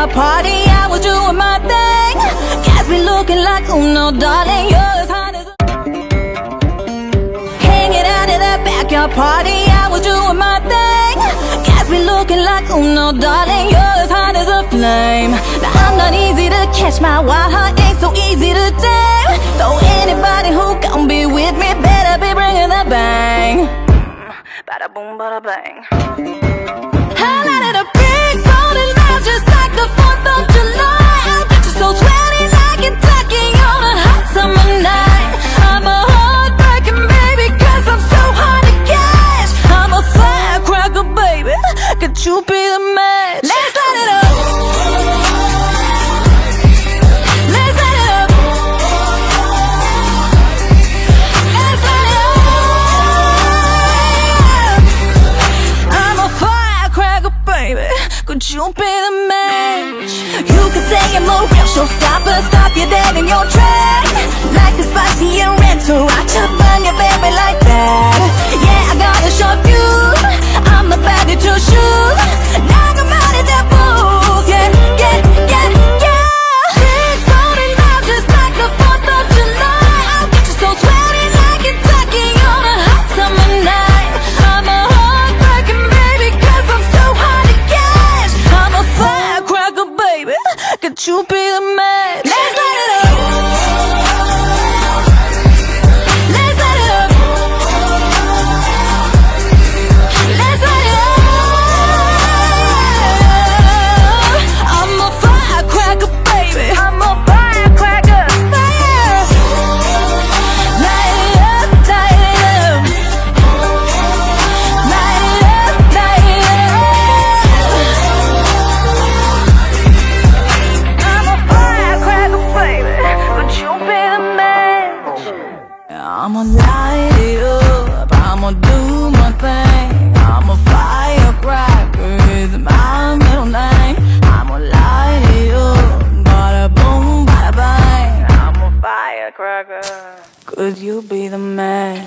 backyard party, I was doing my thing. Gas me looking like, oh no, darling, you're as hot as hanging out at that backyard party, I was doing my thing. Gas me looking like, oh no, darling, you're as hot as a flame. Now I'm not easy to catch, my wild heart ain't so easy to tame. So anybody who gon' be with me better be bringing the bang. Bada boom, bada bang. I lighted a big golden loud just like the 4th of July. I'll get you so sweaty like Kentucky on a hot summer night. I'm a heartbreaking baby, cause I'm so hard to catch. I'm a firecracker, baby, could you be the match? Let's light it up. Let's light it up. Let's light it up. I'm a firecracker, baby, could you be the match? You could say I'm a real showstopper, stop you dead in your tracks. Like a spicy and red, so I chop on your baby like that. Yeah, I got a sharp fuse, I'm the baddie to shoot. Knock 'em out at that booth, yeah, yeah, yeah, yeah. Big golden loud just like the 4th of July. I'll get you so sweaty like Kentucky on a hot summer night. I'm a heartbreaking baby, cause I'm so hard to catch. I'm a firecracker, baby, could you be the match? Let's light it up. Let's light it up. Let's light it up. I'm a firecracker, baby, I'm a firecracker, fire. Light it up, light it up. Light it up, light it up. I'm a firecracker, baby, could you be the match? I'ma light it up, I'ma do my thing. I'm a firecracker, is my middle name. I'ma light it up, bada boom, bada bang. I'm a firecracker, could you be the man?